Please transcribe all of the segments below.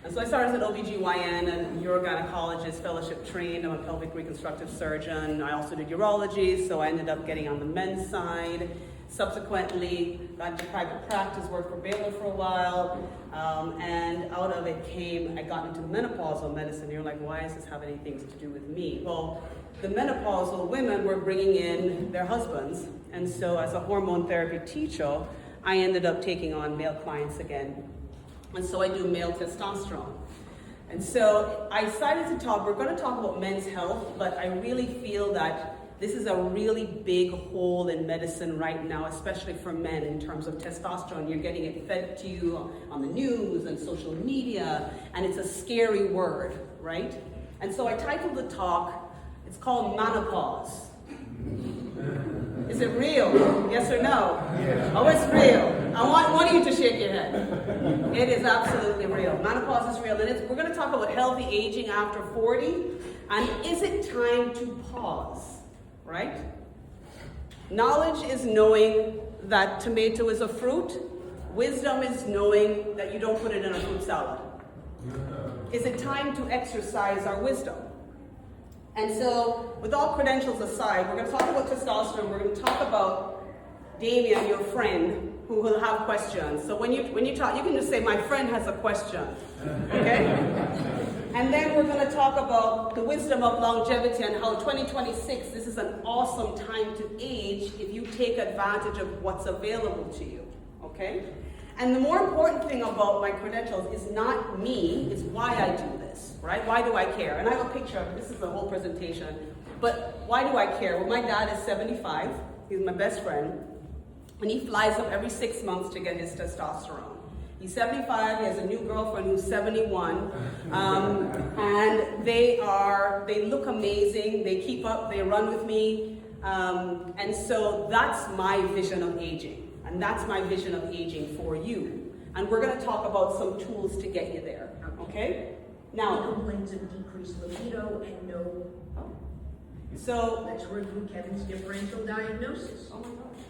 And so I started as an OBGYN and urogynecologist, fellowship trained. I'm a pelvic reconstructive surgeon. I also did urology, so I ended up getting on the men's side. Subsequently, got into private practice, worked for Baylor for a while, and out of it came, I got into menopausal medicine. You're like, why does this have anything to do with me? Well, the menopausal women were bringing in their husbands, and so as a hormone therapy teacher, I ended up taking on male clients again. And so I do male testosterone. And so I decided to talk, we're going to talk about men's health, but I really feel that this is a really big hole in medicine right now, especially for men in terms of testosterone. You're getting it fed to you on the news and social media, and it's a scary word, right? And so I titled the talk, it's called Menopause. Is it real? Yes or no? Yeah. Oh, it's real. I want one of you to shake your head. It is absolutely real. Menopause is real. And we're going to talk about healthy aging after 40. And is it time to pause? Right? Knowledge is knowing that tomato is a fruit. Wisdom is knowing that you don't put it in a fruit salad. Is it time to exercise our wisdom? And so, with all credentials aside, we're going to talk about testosterone. We're going to talk about Damien, your friend, who will have questions. So when you talk, you can just say, my friend has a question, okay? And then we're going to talk about the wisdom of longevity and how 2026, this is an awesome time to age if you take advantage of what's available to you, okay? And the more important thing about my credentials is not me, it's why I do this, right? Why do I care? And I have a picture of it. This is the whole presentation. But why do I care? Well, my dad is 75. He's my best friend. And he flies up every 6 months to get his testosterone. He's 75, he has a new girlfriend who's 71. And they look amazing. They keep up, they run with me. And so that's my vision of aging. And that's my vision of aging for you. And we're going to talk about some tools to get you there. Okay? Now, complaints of decreased libido and no. So Let's review Kevin's differential diagnosis. oh my gosh.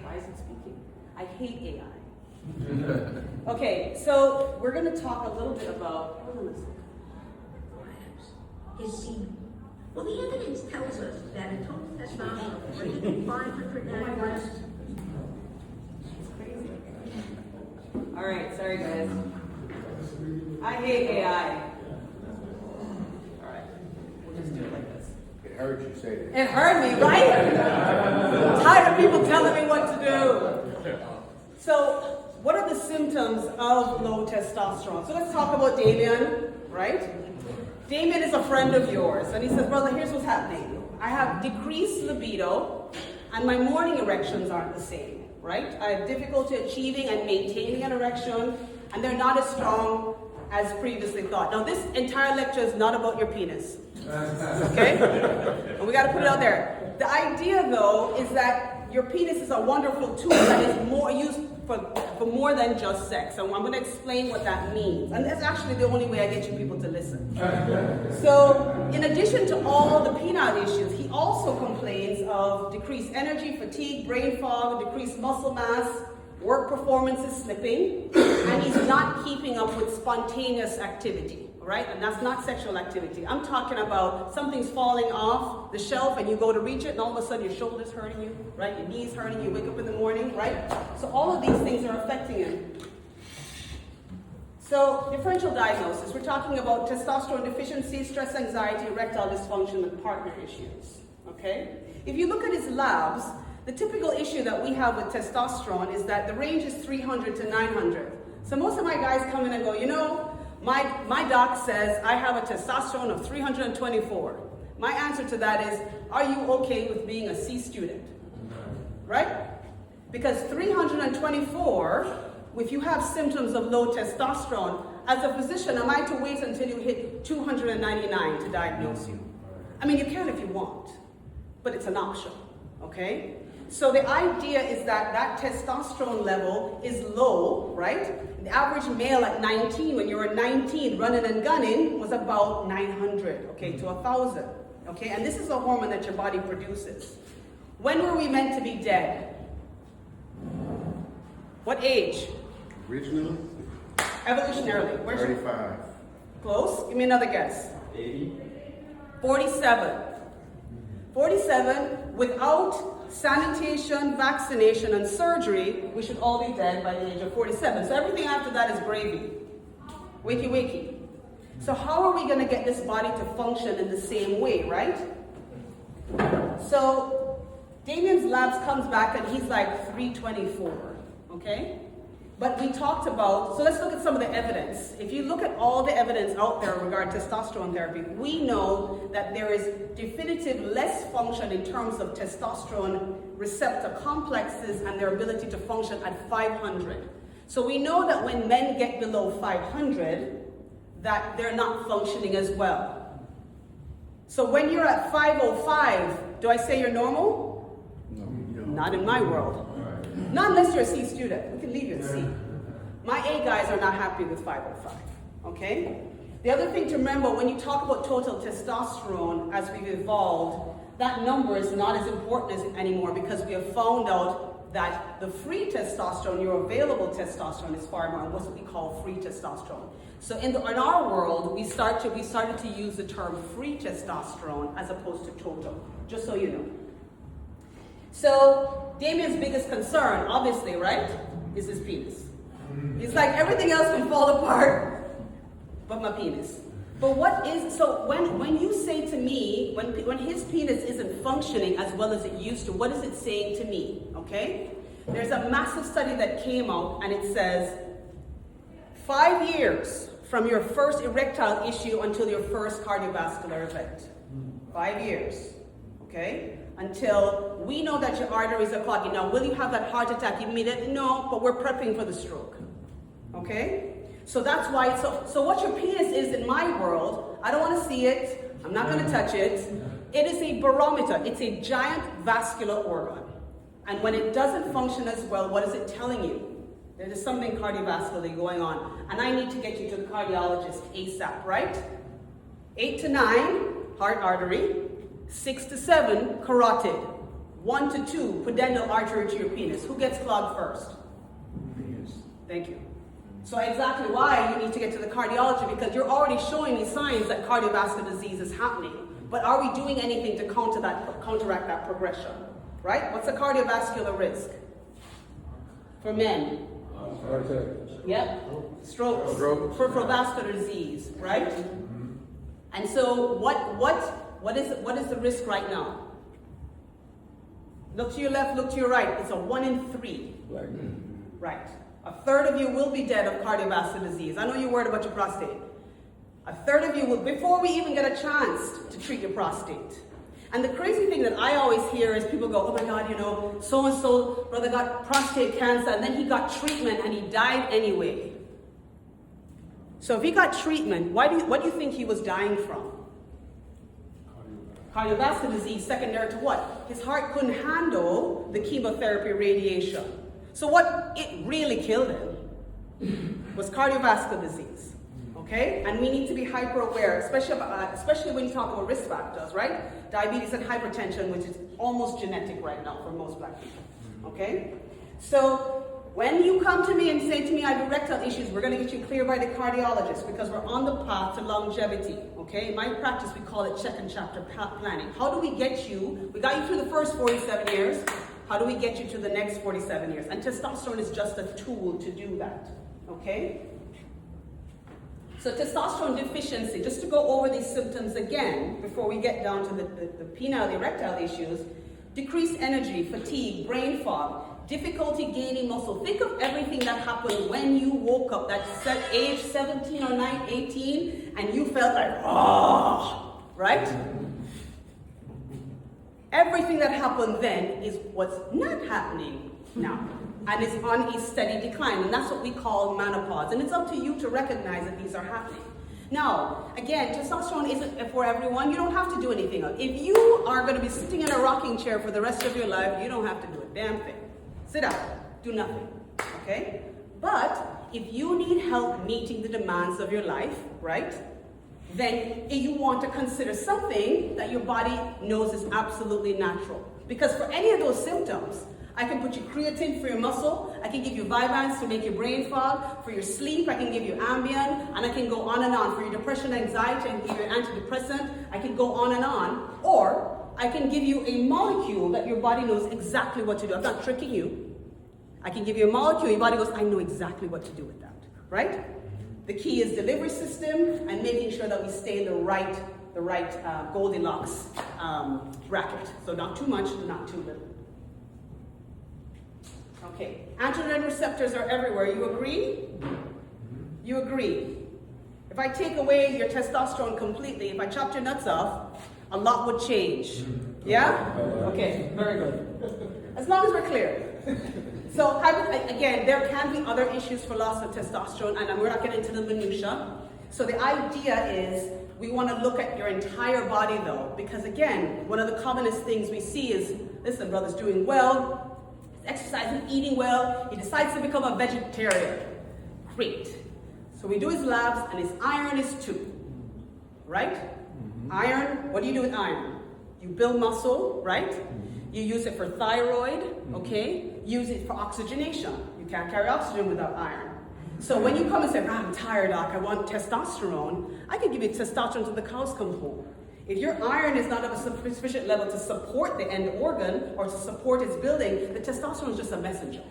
Why is it speaking? I hate AI. Okay, so we're going to talk a little bit about, hold on a second. His semen. Well, the evidence tells us that a total testosterone of 3,500 nanograms. All right, sorry guys. I hate AI. All right, we'll just do it like this. It heard you say that. It heard me, right? I'm tired of people telling me what to do. So, what are the symptoms of low testosterone? So let's talk about Damien, right? Damien is a friend of yours, and he says, brother, here's what's happening. I have decreased libido, and my morning erections aren't the same, right? I have difficulty achieving and maintaining an erection, and they're not as strong as previously thought. Now, this entire lecture is not about your penis, okay? And we got to put it out there. The idea, though, is that your penis is a wonderful tool that is more used for more than just sex. And I'm going to explain what that means. And that's actually the only way I get you people to listen. So, in addition to all the penile issues, he also complains of decreased energy, fatigue, brain fog, decreased muscle mass, work performance is slipping, and he's not keeping up with spontaneous activity, right? And that's not sexual activity. I'm talking about something's falling off the shelf and you go to reach it and all of a sudden your shoulder's hurting you, right? Your knees hurting you, wake up in the morning, right? So all of these things are affecting him. So differential diagnosis, we're talking about testosterone deficiency, stress, anxiety, erectile dysfunction, and partner issues, okay? If you look at his labs, the typical issue that we have with testosterone is that the range is 300 to 900. So most of my guys come in and go, you know, my doc says I have a testosterone of 324. My answer to that is, are you okay with being a C student? Right? Because 324, if you have symptoms of low testosterone, as a physician, am I to wait until you hit 299 to diagnose you? I mean, you can if you want, but it's an option, okay? So the idea is that that testosterone level is low, right? The average male at 19, when you were 19, running and gunning, was about 900, okay, to 1,000, okay? And this is a hormone that your body produces. When were we meant to be dead? What age? Originally? Evolutionarily. Where's your- 35. Close. Give me another guess. 80. 47. 47, without sanitation, vaccination, and surgery, we should all be dead by the age of 47. So everything after that is gravy. Wakey, wakey. So how are we going to get this body to function in the same way, right? So Damien's labs comes back and he's like 324, okay? But we talked about, so let's look at some of the evidence. If you look at all the evidence out there regarding testosterone therapy, we know that there is definitive less function in terms of testosterone receptor complexes and their ability to function at 500. So we know that when men get below 500, that they're not functioning as well. So when you're at 505, do I say you're normal? No. Not in my world. Not unless you're a C student. We can leave you at C. My A guys are not happy with 505, okay? The other thing to remember, when you talk about total testosterone as we've evolved, that number is not as important as anymore because we have found out that the free testosterone, your available testosterone, is far more what we call free testosterone. So in our world, we started to use the term free testosterone as opposed to total, just so you know. So Damien's biggest concern, obviously, right, is his penis. He's like, everything else can fall apart, but my penis. But what is, so when you say to me, when his penis isn't functioning as well as it used to, what is it saying to me, okay? There's a massive study that came out and it says, 5 years from your first erectile issue until your first cardiovascular event. 5 years, okay? Until we know that your arteries are clogging. Now, will you have that heart attack immediately? No, but we're prepping for the stroke, okay? So that's why, so what your penis is in my world, I don't want to see it, I'm not going to touch it. It is a barometer, it's a giant vascular organ. And when it doesn't function as well, what is it telling you? There is something cardiovascularly going on. And I need to get you to the cardiologist ASAP, right? 8 to 9, heart artery. 6 to 7, carotid. 1 to 2, pudendal artery to your penis. Who gets clogged first? Penis. Thank you. So exactly why you need to get to the cardiologist, because you're already showing me signs that cardiovascular disease is happening. But are we doing anything to counteract that progression? Right? What's the cardiovascular risk? For men? Yep. Strokes. Peripheral vascular disease, right? And so what is the risk right now? Look to your left, look to your right. It's a 1 in 3. Right. A third of you will be dead of cardiovascular disease. I know you're worried about your prostate. A third of you will, before we even get a chance to treat your prostate. And the crazy thing that I always hear is people go, oh my God, you know, so-and-so brother got prostate cancer and then he got treatment and he died anyway. So if he got treatment, what do you think he was dying from? Cardiovascular disease, secondary to what? His heart couldn't handle the chemotherapy radiation. So what it really killed him was cardiovascular disease, okay? And we need to be hyper aware, especially when you talk about risk factors, right? Diabetes and hypertension, which is almost genetic right now for most black people, okay? So when you come to me and say to me, I have erectile issues, we're going to get you cleared by the cardiologist because we're on the path to longevity, okay? In my practice, we call it check and chapter planning. How do we get you? We got you through the first 47 years. How do we get you to the next 47 years? And testosterone is just a tool to do that, okay? So testosterone deficiency, just to go over these symptoms again, before we get down to the penile, the erectile issues, decreased energy, fatigue, brain fog, difficulty gaining muscle. Think of everything that happened when you woke up, that age 17 or 18, and you felt like, oh, right? Everything that happened then is what's not happening now, and is on a steady decline, and that's what we call menopause. And it's up to you to recognize that these are happening. Now, again, testosterone isn't for everyone. You don't have to do anything else. If you are going to be sitting in a rocking chair for the rest of your life, you don't have to do a damn thing. Sit down, do nothing, okay? But if you need help meeting the demands of your life, right, then you want to consider something that your body knows is absolutely natural. Because for any of those symptoms, I can put you creatine for your muscle. I can give you Vyvanse to make your brain fog. For your sleep, I can give you Ambien. And I can go on and on. For your depression, anxiety, I can give you an antidepressant. I can go on and on. Or I can give you a molecule that your body knows exactly what to do. I'm not tricking you. I can give you a molecule, your body goes, I know exactly what to do with that, right? The key is delivery system and making sure that we stay in the right Goldilocks bracket. So not too much, not too little. Okay, androgen receptors are everywhere. You agree? You agree? If I take away your testosterone completely, if I chopped your nuts off, a lot would change. Yeah? Okay, very good. As long as we're clear. So again, there can be other issues for loss of testosterone, and we're not getting into the minutiae. So the idea is we want to look at your entire body though, because again, one of the commonest things we see is, listen, brother's doing well, exercising, eating well, he decides to become a vegetarian. Great. So we do his labs, and his iron is 2, right? Iron, what do you do with iron? You build muscle, right? You use it for thyroid, okay? Use it for oxygenation. You can't carry oxygen without iron. So when you come and say, I'm tired, doc, I want testosterone, I can give you testosterone till the cows come home. If your iron is not of a sufficient level to support the end organ or to support its building, the testosterone is just a messenger,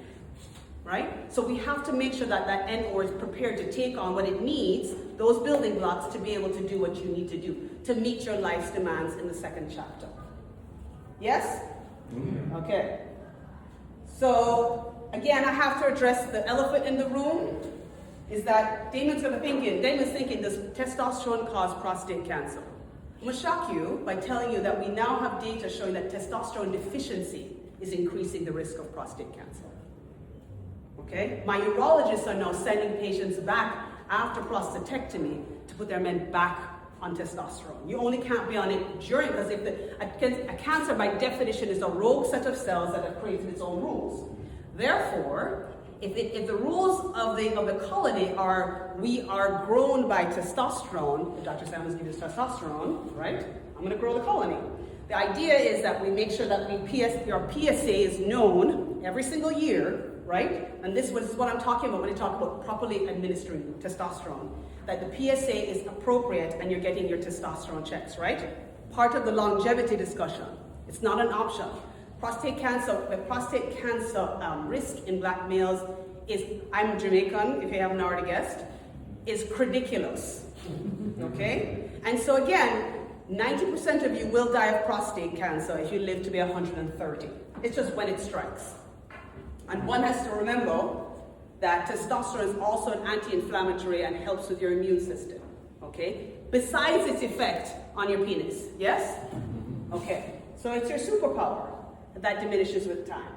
right? So we have to make sure that that end organ is prepared to take on what it needs, those building blocks, to be able to do what you need to do, to meet your life's demands in the second chapter. Yes? Okay. So, again, I have to address the elephant in the room, is that Damon's thinking, does testosterone cause prostate cancer? I'm going to shock you by telling you that we now have data showing that testosterone deficiency is increasing the risk of prostate cancer. Okay? My urologists are now sending patients back after prostatectomy to put their men back on testosterone. You only can't be on it during, because if a cancer by definition is a rogue set of cells that have created its own rules. Therefore, if the rules of the colony are, we are grown by testosterone, if Dr. Samuels gives us testosterone, right? I'm going to grow the colony. The idea is that we make sure that our PSA is known every single year, right? And this is what I'm talking about when I talk about properly administering testosterone. That the PSA is appropriate and you're getting your testosterone checks, right? Part of the longevity discussion. It's not an option. Prostate cancer risk in black males is, I'm Jamaican, if you haven't already guessed, is ridiculous, okay? And so again, 90% of you will die of prostate cancer if you live to be 130. It's just when it strikes. And one has to remember that testosterone is also an anti-inflammatory and helps with your immune system, okay? Besides its effect on your penis, yes? Okay, so it's your superpower that diminishes with time.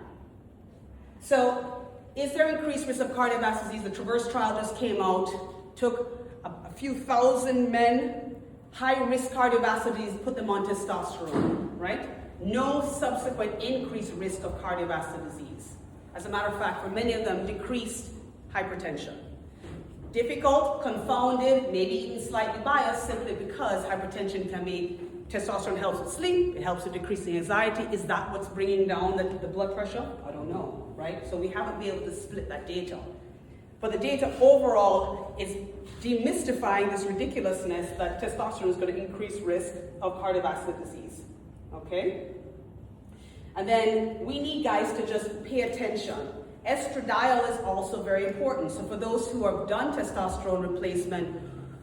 So, is there increased risk of cardiovascular disease? The Traverse trial just came out, took a few thousand men, high-risk cardiovascular disease, put them on testosterone, right? No subsequent increased risk of cardiovascular disease. As a matter of fact, for many of them, decreased hypertension. Difficult, confounded, maybe even slightly biased, simply because hypertension can be, testosterone helps with sleep, it helps with decreasing anxiety. Is that what's bringing down the blood pressure? I don't know, right? So we haven't been able to split that data. But the data overall is demystifying this ridiculousness that testosterone is going to increase risk of cardiovascular disease, okay? And then we need guys to just pay attention. Estradiol is also very important. So for those who have done testosterone replacement,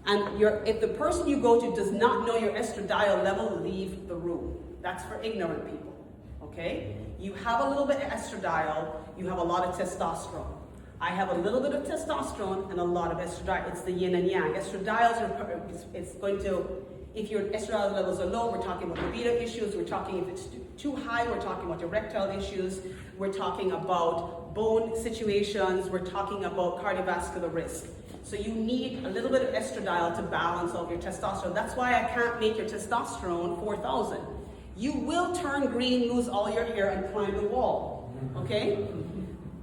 and if the person you go to does not know your estradiol level, leave the room. That's for ignorant people, okay? You have a little bit of estradiol, you have a lot of testosterone. I have a little bit of testosterone and a lot of estradiol. It's the yin and yang. Estradiol it's going to, if your estradiol levels are low, we're talking about libido issues, we're talking if it's too high, we're talking about erectile issues, we're talking about bone situations, we're talking about cardiovascular risk. So you need a little bit of estradiol to balance out your testosterone. That's why I can't make your testosterone 4,000. You will turn green, lose all your hair, and climb the wall, okay?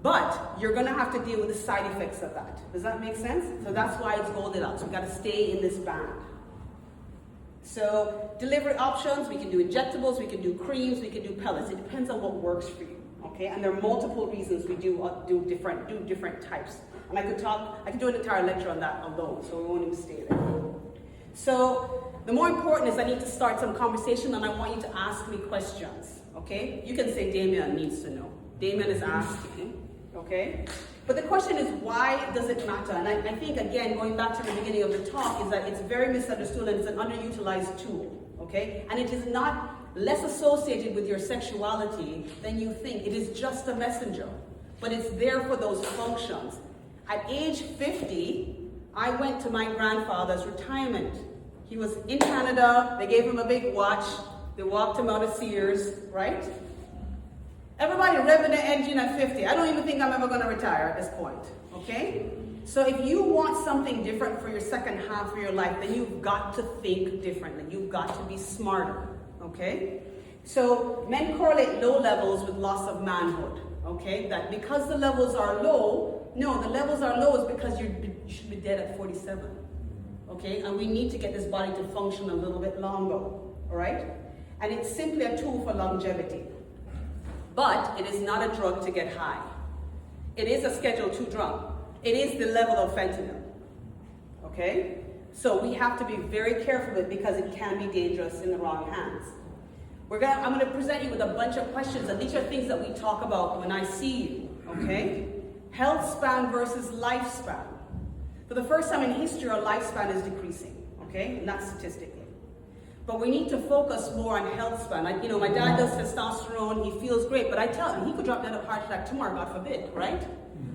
But you're gonna have to deal with the side effects of that. Does that make sense? So that's why it's Goldilocks. We've gotta stay in this band. So delivery options, we can do injectables, we can do creams, we can do pellets. It depends on what works for you, Okay, and there are multiple reasons we do different types. And I could do an entire lecture on that alone, so we won't even stay there. So the more important is I need to start some conversation, and I want you to ask me questions. Okay, you can say Damien needs to know. Damien is asking. Okay, but the question is, why does it matter? And I think, again, going back to the beginning of the talk, is that it's very misunderstood and it's an underutilized tool. Okay, and it is not less associated with your sexuality than you think. It is just a messenger, but it's there for those functions. At age 50, I went to my grandfather's retirement. He was in Canada, they gave him a big watch, they walked him out of Sears, right? Everybody revving the engine at 50. I don't even think I'm ever going to retire at this point, okay? So if you want something different for your second half of your life, then you've got to think differently. You've got to be smarter, okay? So men correlate low levels with loss of manhood, okay? That because the levels are low, no, the levels are low is because you should be dead at 47, okay? And we need to get this body to function a little bit longer, all right? And it's simply a tool for longevity. But it is not a drug to get high. It is a Schedule II drug. It is the level of fentanyl, okay? So we have to be very careful with it because it can be dangerous in the wrong hands. I'm going to present you with a bunch of questions, and these are things that we talk about when I see you, okay? Health span versus lifespan. For the first time in history, our lifespan is decreasing, okay? Not statistically. But we need to focus more on health span. My dad does testosterone, he feels great, but I tell him he could drop dead of heart attack tomorrow, God forbid, right?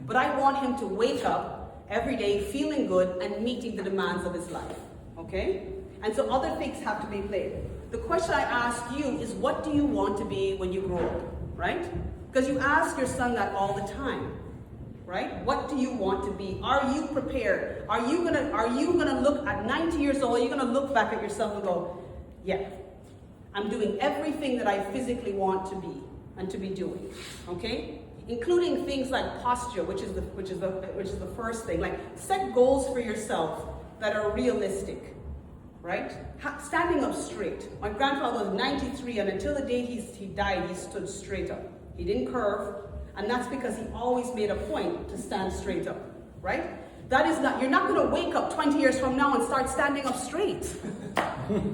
But I want him to wake up every day feeling good and meeting the demands of his life, okay? And so other things have to be played. The question I ask you is, what do you want to be when you grow up, right? Because you ask your son that all the time, right? What do you want to be? Are you prepared? Are you gonna look at 90 years old, are you gonna look back at yourself and go, yeah, I'm doing everything that I physically want to be and to be doing, okay? Including things like posture, which is the first thing. Like, set goals for yourself that are realistic, right? Standing up straight. My grandfather was 93, and until the day he died, he stood straight up. He didn't curve, and that's because he always made a point to stand straight up, right? You're not going to wake up 20 years from now and start standing up straight.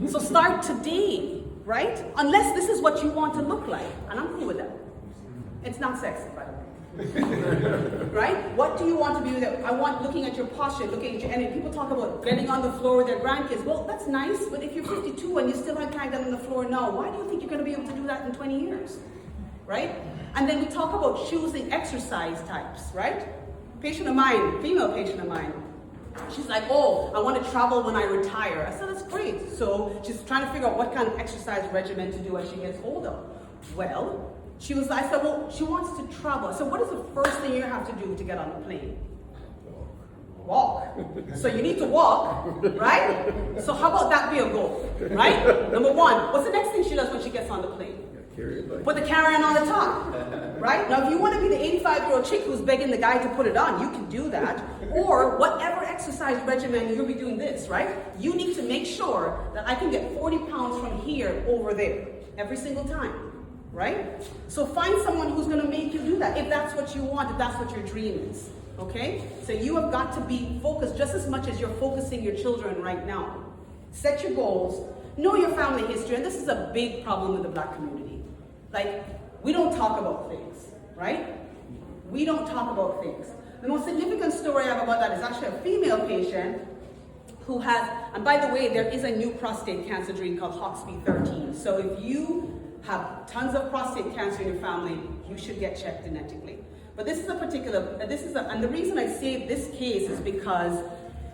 So start today, right? Unless this is what you want to look like, and I'm cool with that. It's not sexy, by the way. Right? What do you want to be with it? I want looking at your posture, looking at your energy. People talk about getting on the floor with their grandkids. Well, that's nice, but if you're 52 and you still can't get on the floor now, why do you think you're going to be able to do that in 20 years? Right? And then we talk about choosing exercise types, right? Patient of mine, female patient of mine, she's like, oh, I want to travel when I retire. I said, that's great. So she's trying to figure out what kind of exercise regimen to do as she gets older. Well, I said, well, she wants to travel. So what is the first thing you have to do to get on a plane? Walk. So you need to walk, right? So how about that be a goal, right? Number one, what's the next thing she does when she gets on the plane? Put the carry-on on the top, right? Now, if you want to be the 85-year-old chick who's begging the guy to put it on, you can do that. Or whatever exercise regimen you'll be doing this, right? You need to make sure that I can get 40 pounds from here over there every single time, right? So find someone who's going to make you do that if that's what you want, if that's what your dream is, okay? So you have got to be focused just as much as you're focusing your children right now. Set your goals. Know your family history, and this is a big problem with the Black community. Like, we don't talk about things, right? We don't talk about things. The most significant story I have about that is actually a female patient who has, and by the way, there is a new prostate cancer gene called HOXP13. So if you have tons of prostate cancer in your family, you should get checked genetically. But this is and the reason I say this case is because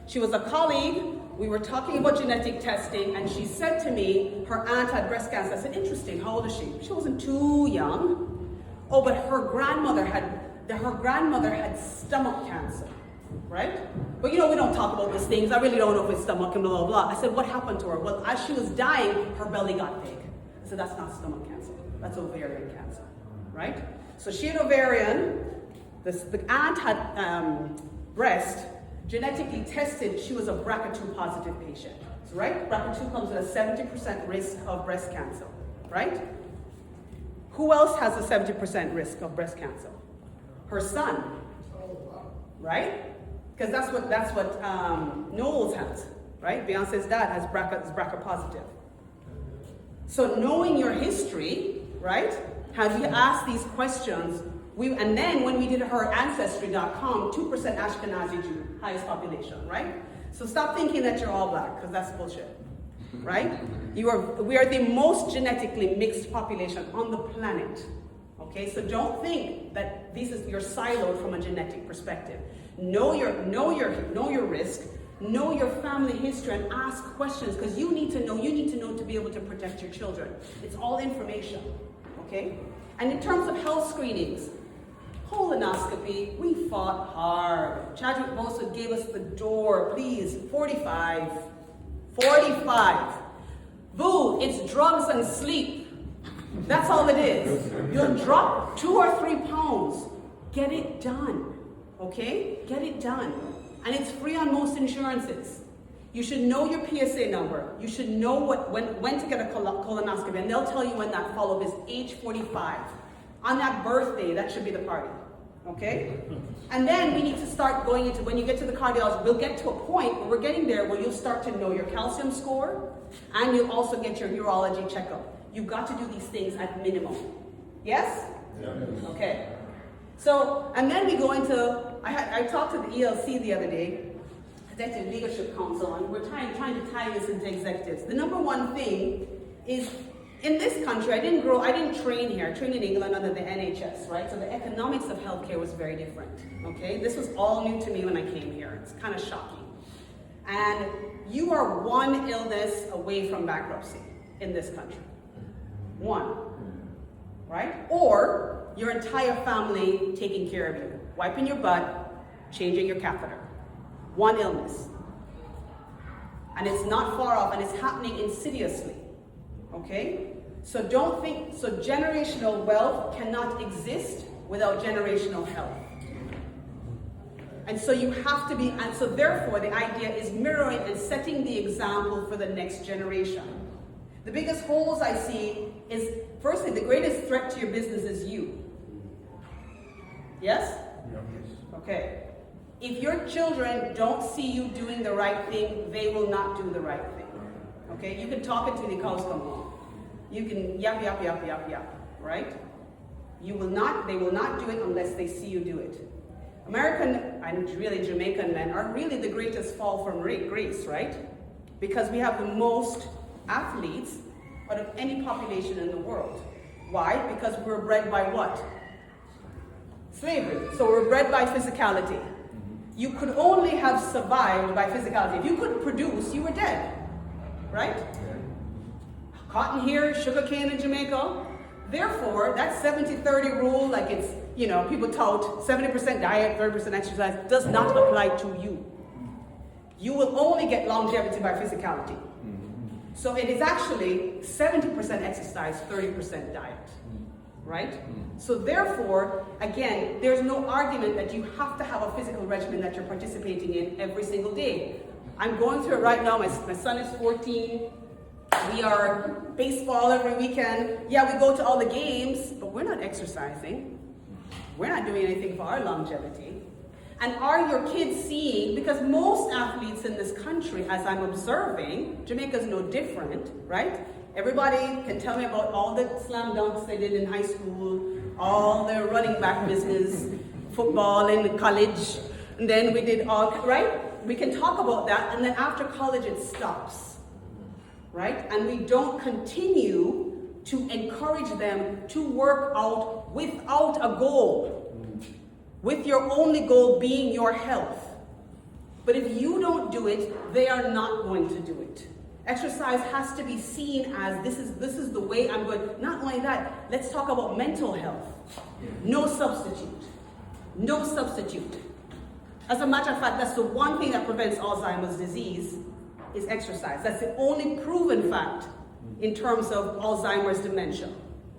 she was a colleague. We were talking about genetic testing, and she said to me her aunt had breast cancer. I said, interesting, how old is she? She wasn't too young. Oh, but her grandmother had stomach cancer, right? But we don't talk about these things. I really don't know if it's stomach and blah, blah, blah. I said, what happened to her? Well, as she was dying, her belly got big. I said, that's not stomach cancer, that's ovarian cancer, right? So she had ovarian, the aunt had breast, genetically tested, she was a BRCA2 positive patient. So, right? BRCA2 comes with a 70% risk of breast cancer, right? Who else has a 70% risk of breast cancer? Her son, right? Because that's what Knowles has, right? Beyonce's dad is BRCA positive. So knowing your history, right? Have you asked these questions? And then when we did her Ancestry.com, 2% Ashkenazi Jew, highest population, right? So stop thinking that you're all black, because that's bullshit, right? We are the most genetically mixed population on the planet. Okay, so don't think that you're siloed from a genetic perspective. Know your risk, know your family history, and ask questions, because you need to know to be able to protect your children. It's all information. Okay? And in terms of health screenings, colonoscopy, we fought hard. Chadwick Boseman gave us the door, please, 45. Boo, it's drugs and sleep. That's all it is. You'll drop 2 or 3 pounds. Get it done, okay? Get it done. And it's free on most insurances. You should know your PSA number. You should know when to get a colonoscopy, and they'll tell you when that follow-up is age 45. On that birthday, that should be the party, okay? And then we need to start going into, when you get to the cardiologist, we'll get to a point where we're getting there where you'll start to know your calcium score, and you'll also get your urology checkup. You've got to do these things at minimum. Yes? Yeah. Okay. So, and then we go into, I talked to the ELC the other day, Executive Leadership Council, and we're trying to tie this into executives. The number one thing is, in this country, I didn't train here. I trained in England under the NHS, right? So the economics of healthcare was very different, okay? This was all new to me when I came here. It's kind of shocking. And you are one illness away from bankruptcy in this country. One, right? Or your entire family taking care of you, wiping your butt, changing your catheter. One illness. And it's not far off, and it's happening insidiously, okay? So don't think, so generational wealth cannot exist without generational health. And so you have to be, and so therefore the idea is mirroring and setting the example for the next generation. The biggest holes I see is, firstly, the greatest threat to your business is you. Yes? Okay. If your children don't see you doing the right thing, they will not do the right thing. Okay? You can talk it to the cows come home. You can yap, right? They will not do it unless they see you do it. American and really Jamaican men are really the greatest fall from grace, right? Because we have the most athletes out of any population in the world. Why? Because we're bred by what? Slavery. So we're bred by physicality. You could only have survived by physicality. If you couldn't produce, you were dead, right? Cotton here, sugar cane in Jamaica. Therefore, that 70-30 rule, like it's, people tout 70% diet, 30% exercise, does not apply to you. You will only get longevity by physicality. So it is actually 70% exercise, 30% diet, right? So therefore, again, there's no argument that you have to have a physical regimen that you're participating in every single day. I'm going through it right now. My son is 14. We are baseball every weekend. Yeah, we go to all the games, but we're not exercising. We're not doing anything for our longevity. And are your kids seeing, because most athletes in this country, as I'm observing, Jamaica's no different, right? Everybody can tell me about all the slam dunks they did in high school, all the running back business, football in college, and then we did all, right? We can talk about that, and then after college it stops, right? And we don't continue to encourage them to work out without a goal. With your only goal being your health. But if you don't do it, they are not going to do it. Exercise has to be seen as this is the way I'm going. Not only that, let's talk about mental health. No substitute. No substitute. As a matter of fact, that's the one thing that prevents Alzheimer's disease is exercise. That's the only proven fact in terms of Alzheimer's dementia.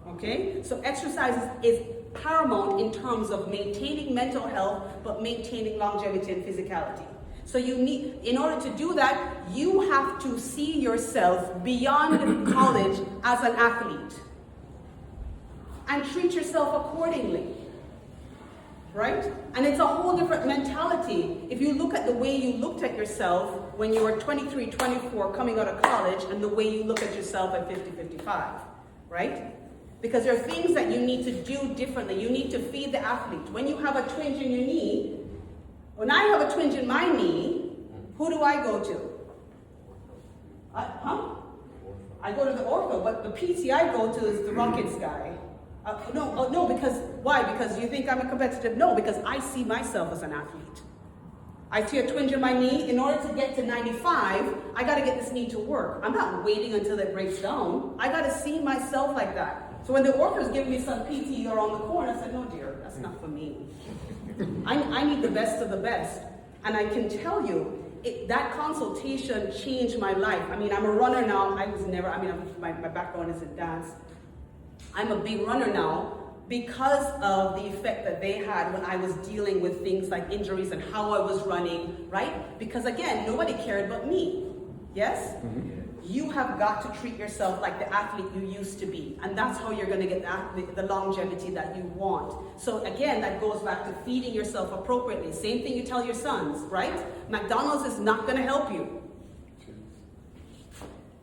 Okay? So exercise is paramount in terms of maintaining mental health, but maintaining longevity and physicality. So you need, in order to do that, you have to see yourself beyond college as an athlete. and treat yourself accordingly. Right? And it's a whole different mentality if you look at the way you looked at yourself when you were 23, 24, coming out of college, and the way you look at yourself at 50, 55. Right? Because there are things that you need to do differently. You need to feed the athlete. When you have a twinge in your knee, when I have a twinge in my knee, who do I go to? I go to the ortho, but the PT I go to is the Rockets guy. No, because, why? Because you think I'm a competitive? No, because I see myself as an athlete. I see a twinge in my knee. In order to get to 95, I got to get this knee to work. I'm not waiting until it breaks down. I got to see myself like that. So when the ortho's giving me some PT around the corner, I said, no, dear, that's not for me. I need the best of the best. And I can tell you, that consultation changed my life. I mean, I'm a runner now. My background is in dance. I'm a big runner now because of the effect that they had when I was dealing with things like injuries and how I was running, right? Because again, nobody cared but me. Yes? Mm-hmm. You have got to treat yourself like the athlete you used to be. And that's how you're going to get the longevity that you want. So again, that goes back to feeding yourself appropriately. Same thing you tell your sons, right? McDonald's is not going to help you.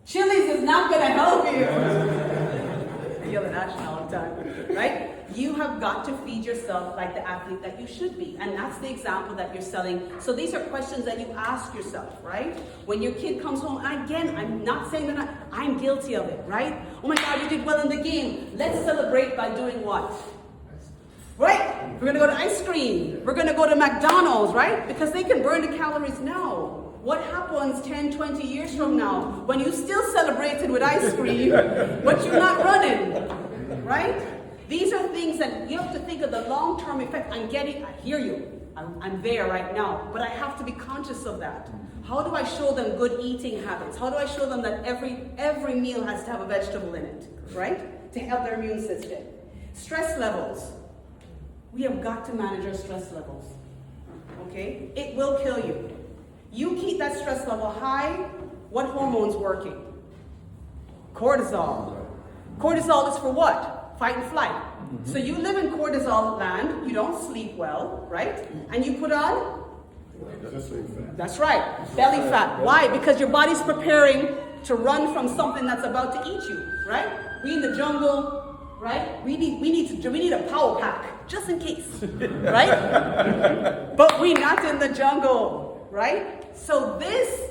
Chili's is not going to help you. I yell at Ashton all the time, right? You have got to feed yourself like the athlete that you should be. And that's the example that you're selling. So these are questions that you ask yourself, right? When your kid comes home, and again, I'm not saying that I'm guilty of it, right? Oh my God, you did well in the game. Let's celebrate by doing what? Right? We're going to go to ice cream. We're going to go to McDonald's, right? Because they can burn the calories now. What happens 10, 20 years from now when you still celebrated with ice cream, but you're not running, right? These are things that you have to think of the long-term effect. I hear you. I'm there right now, but I have to be conscious of that. How do I show them good eating habits? How do I show them that every meal has to have a vegetable in it, right? To help their immune system. Stress levels. We have got to manage our stress levels, okay? It will kill you. You keep that stress level high, what hormone's working? Cortisol. Cortisol is for what? Fight and flight. Mm-hmm. So you live in cortisol land, you don't sleep well, right? And you put on? That's right, belly fat. Why? Because your body's preparing to run from something that's about to eat you, right? We in the jungle, right? We need a power pack, just in case, right? But we're not in the jungle, right? So this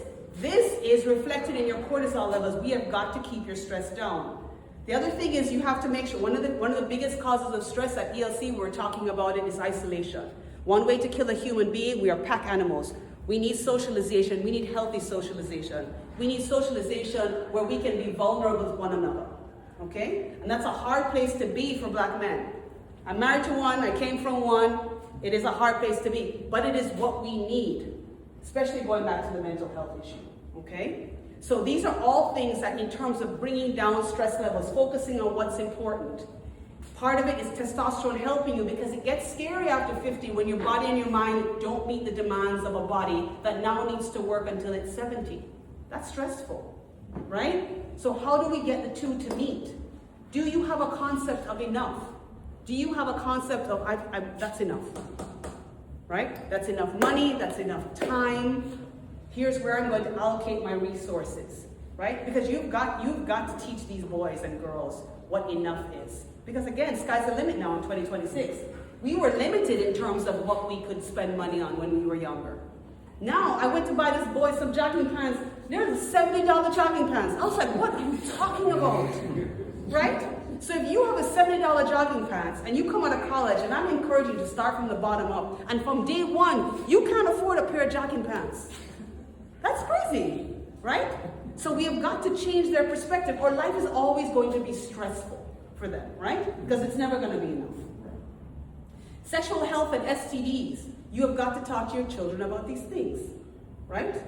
is reflected in your cortisol levels. We have got to keep your stress down. The other thing is you have to make sure, one of the biggest causes of stress at ELC, we're talking about it, is isolation. One way to kill a human being, we are pack animals. We need socialization. We need healthy socialization. We need socialization where we can be vulnerable with one another. Okay? And that's a hard place to be for black men. I'm married to one, I came from one. It is a hard place to be, but it is what we need, especially going back to the mental health issue. Okay? So these are all things that in terms of bringing down stress levels, focusing on what's important. Part of it is testosterone helping you because it gets scary after 50 when your body and your mind don't meet the demands of a body that now needs to work until it's 70. That's stressful, right? So how do we get the two to meet? Do you have a concept of enough? Do you have a concept of, that's enough, right? That's enough money, that's enough time. Here's where I'm going to allocate my resources, right? Because you've got to teach these boys and girls what enough is. Because again, sky's the limit now in 2026. We were limited in terms of what we could spend money on when we were younger. Now, I went to buy this boy some jogging pants. They're $70 jogging pants. I was like, what are you talking about? Right? So if you have a $70 jogging pants and you come out of college, and I'm encouraging you to start from the bottom up, and from day one, you can't afford a pair of jogging pants. That's crazy, right? So we have got to change their perspective, or life is always going to be stressful for them, right? Because it's never going to be enough. Sexual health and STDs. You have got to talk to your children about these things, right?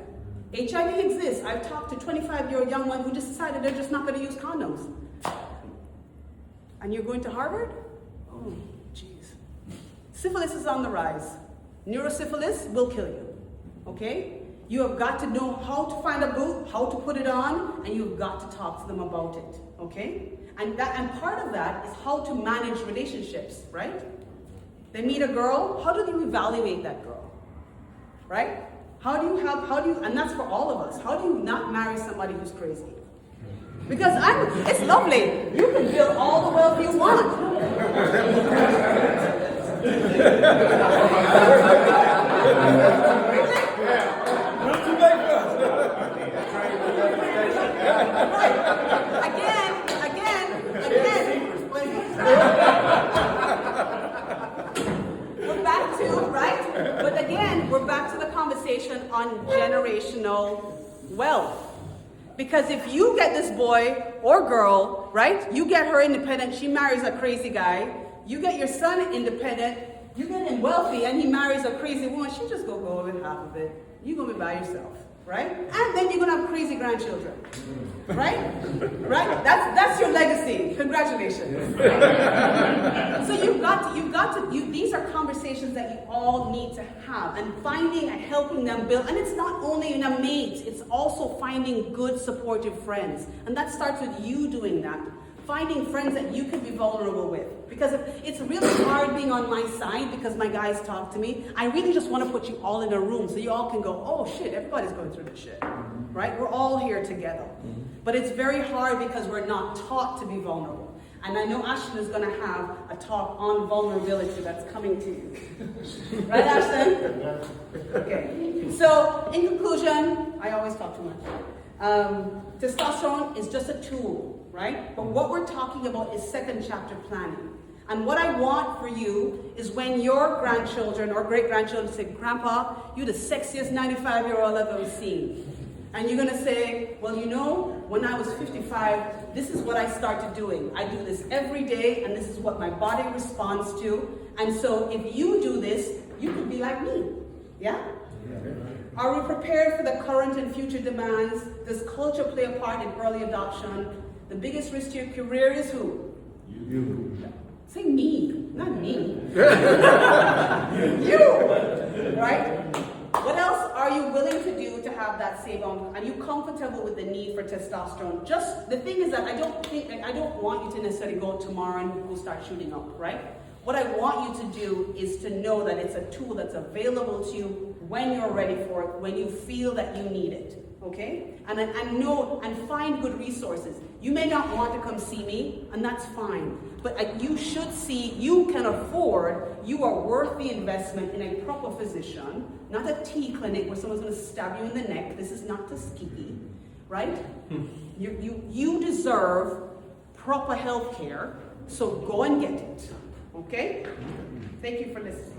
HIV exists. I've talked to 25-year-old young ones who just decided they're just not going to use condoms. And you're going to Harvard? Oh, jeez. Syphilis is on the rise. Neurosyphilis will kill you, okay? You have got to know how to find a boot, how to put it on, and you've got to talk to them about it, okay? And part of that is how to manage relationships, right? They meet a girl, how do you evaluate that girl, right? And that's for all of us, how do you not marry somebody who's crazy? Because it's lovely, you can build all the wealth you want. We're back to the conversation on generational wealth. Because if you get this boy or girl, right, you get her independent, she marries a crazy guy, you get your son independent, you get him wealthy, and he marries a crazy woman, she just go with half of it. You're going to be by yourself, right? And then you're going to have crazy grandchildren, right? Right? That's your legacy. Congratulations. So these are conversations that you all need to have, and finding and helping them build, and it's not only in a mate, it's also finding good supportive friends. And that starts with you doing that. Finding friends that you can be vulnerable with. Because it's really hard being on my side because my guys talk to me. I really just want to put you all in a room so you all can go, oh shit, everybody's going through this shit. Right? We're all here together. But it's very hard because we're not taught to be vulnerable. And I know Ashton is going to have a talk on vulnerability that's coming to you. Right, Ashton? Okay. So, in conclusion, I always talk too much. Testosterone is just a tool, right? But what we're talking about is second chapter planning. And what I want for you is when your grandchildren or great-grandchildren say, Grandpa, you're the sexiest 95-year-old I've ever seen. And you're going to say, well, you know, when I was 55, this is what I started doing. I do this every day, and this is what my body responds to. And so if you do this, you could be like me. Yeah? Are we prepared for the current and future demands? Does culture play a part in early adoption? The biggest risk to your career is who? You. Say me, not me. You, right? What else are you willing to do to have that save on? Are you comfortable with the need for testosterone? Just, the thing is that I don't want you to necessarily go tomorrow and go start shooting up, right? What I want you to do is to know that it's a tool that's available to you when you're ready for it, when you feel that you need it. Okay? And find good resources. You may not want to come see me, and that's fine. But you should see you can afford, you are worth the investment in a proper physician, not a tea clinic where someone's going to stab you in the neck. This is not Tuskegee, right? You deserve proper health care, so go and get it. Okay? Thank you for listening.